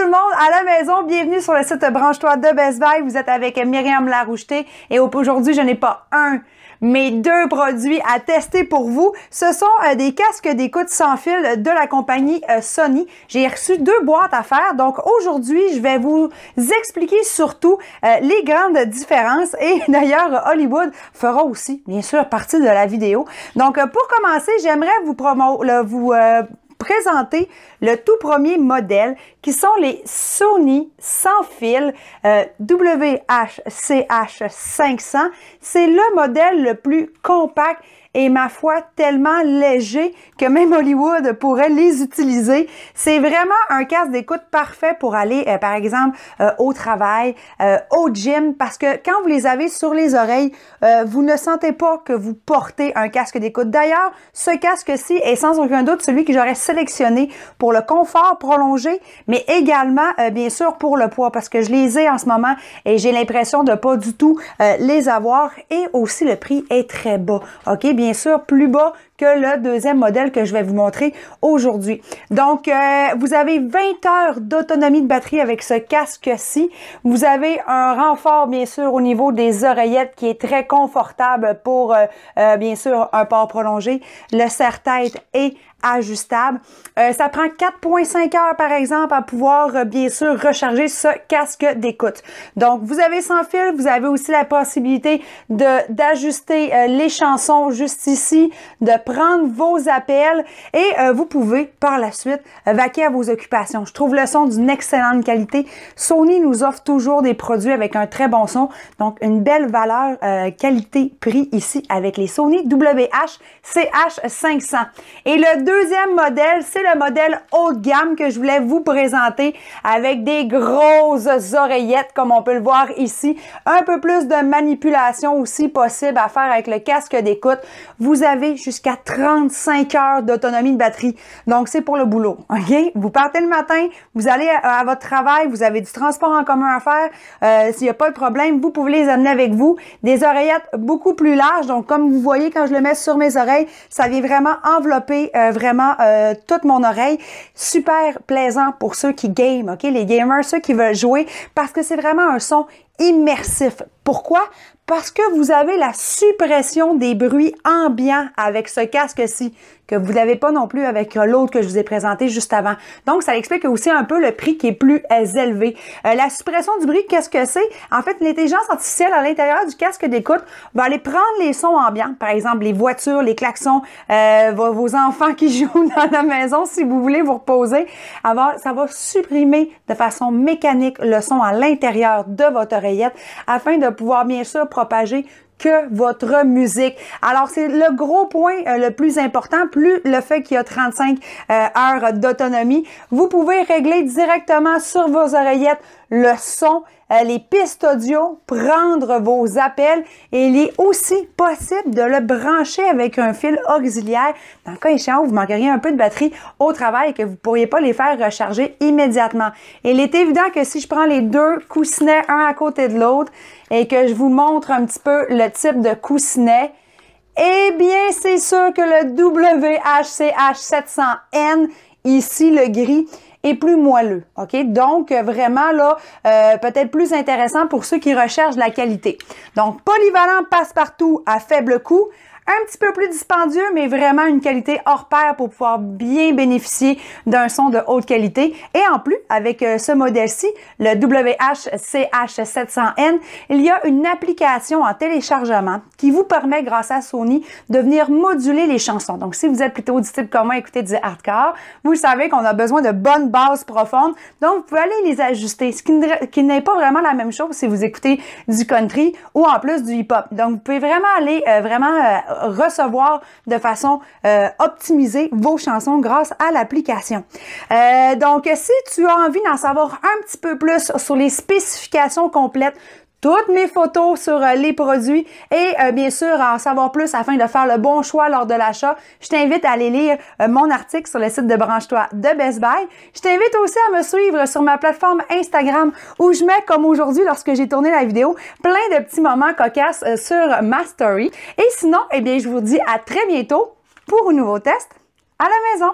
le monde à la maison, bienvenue sur le site Branche-toi de Best Buy. Vous êtes avec Myriam Laroucheté et aujourd'hui, je n'ai pas un, mais deux produits à tester pour vous. Ce sont des casques d'écoute sans fil de la compagnie Sony. J'ai reçu deux boîtes à faire, donc aujourd'hui, je vais vous expliquer surtout les grandes différences et d'ailleurs, Hollywood fera aussi, bien sûr, partie de la vidéo. Donc, pour commencer, j'aimerais vous présenter le tout premier modèle qui sont les Sony sans fil WH-CH500. C'est le modèle le plus compact et ma foi tellement léger que même Hollywood pourrait les utiliser. C'est vraiment un casque d'écoute parfait pour aller par exemple au travail, au gym, parce que quand vous les avez sur les oreilles, vous ne sentez pas que vous portez un casque d'écoute. D'ailleurs, ce casque-ci est sans aucun doute celui que j'aurais sélectionné pour le confort prolongé, mais également bien sûr pour le poids, parce que je les ai en ce moment et j'ai l'impression de pas du tout les avoir, et aussi le prix est très bas. OK, bien sûr, plus bas que le deuxième modèle que je vais vous montrer aujourd'hui. Donc, vous avez 20 heures d'autonomie de batterie avec ce casque-ci. Vous avez un renfort, bien sûr, au niveau des oreillettes qui est très confortable pour, bien sûr, un port prolongé. Le serre-tête est ajustable. Ça prend 4,5 heures, par exemple, à pouvoir, bien sûr, recharger ce casque d'écoute. Donc, vous avez sans fil, vous avez aussi la possibilité d'ajuster les chansons juste ici, de prendre vos appels et vous pouvez, par la suite, vaquer à vos occupations. Je trouve le son d'une excellente qualité. Sony nous offre toujours des produits avec un très bon son, donc une belle valeur qualité-prix ici avec les Sony WH-CH500. Et le deuxième modèle, c'est le modèle haut de gamme que je voulais vous présenter avec des grosses oreillettes comme on peut le voir ici. Un peu plus de manipulation aussi possible à faire avec le casque d'écoute. Vous avez jusqu'à 35 heures d'autonomie de batterie. Donc, c'est pour le boulot. OK? Vous partez le matin, vous allez à votre travail, vous avez du transport en commun à faire. S'il n'y a pas de problème, vous pouvez les amener avec vous. Des oreillettes beaucoup plus larges. Donc, comme vous voyez, quand je le mets sur mes oreilles, ça vient vraiment envelopper toute mon oreille. Super plaisant pour ceux qui game, OK? Les gamers, ceux qui veulent jouer, parce que c'est vraiment un son immersif. Pourquoi? Parce que vous avez la suppression des bruits ambiants avec ce casque-ci, que vous n'avez pas non plus avec l'autre que je vous ai présenté juste avant. Donc, ça explique aussi un peu le prix qui est plus élevé. La suppression du bruit, qu'est-ce que c'est? En fait, l'intelligence artificielle à l'intérieur du casque d'écoute va aller prendre les sons ambiants, par exemple les voitures, les klaxons, vos enfants qui jouent dans la maison, si vous voulez vous reposer. Ça va supprimer de façon mécanique le son à l'intérieur de votre oreillette afin de pouvoir bien sûr propager que votre musique. Alors, c'est le gros point le plus important, plus le fait qu'il y a 35 heures d'autonomie. Vous pouvez régler directement sur vos oreillettes le son, les pistes audio, prendre vos appels, et il est aussi possible de le brancher avec un fil auxiliaire dans le cas échéant où vous manqueriez un peu de batterie au travail et que vous ne pourriez pas les faire recharger immédiatement. Et il est évident que si je prends les deux coussinets un à côté de l'autre et que je vous montre un petit peu le type de coussinet, eh bien, c'est sûr que le WH-CH700N, ici le gris, est plus moelleux, OK? Donc, vraiment, là, peut-être plus intéressant pour ceux qui recherchent la qualité. Donc, polyvalent passe-partout à faible coût, un petit peu plus dispendieux, mais vraiment une qualité hors pair pour pouvoir bien bénéficier d'un son de haute qualité. Et en plus, avec ce modèle-ci, le WH-CH700N, il y a une application en téléchargement qui vous permet, grâce à Sony, de venir moduler les chansons. Donc, si vous êtes plutôt du type comment écouter du hardcore, vous savez qu'on a besoin de bonnes bases profondes. Donc, vous pouvez aller les ajuster, ce qui n'est pas vraiment la même chose si vous écoutez du country ou en plus du hip-hop. Donc, vous pouvez vraiment aller recevoir de façon optimisée vos chansons grâce à l'application. Donc, si tu as envie d'en savoir un petit peu plus sur les spécifications complètes, toutes mes photos sur les produits et bien sûr en savoir plus afin de faire le bon choix lors de l'achat, je t'invite à aller lire mon article sur le site de Branche-toi de Best Buy. Je t'invite aussi à me suivre sur ma plateforme Instagram où je mets, comme aujourd'hui lorsque j'ai tourné la vidéo, plein de petits moments cocasses sur ma story. Et sinon, eh bien, je vous dis à très bientôt pour un nouveau test à la maison.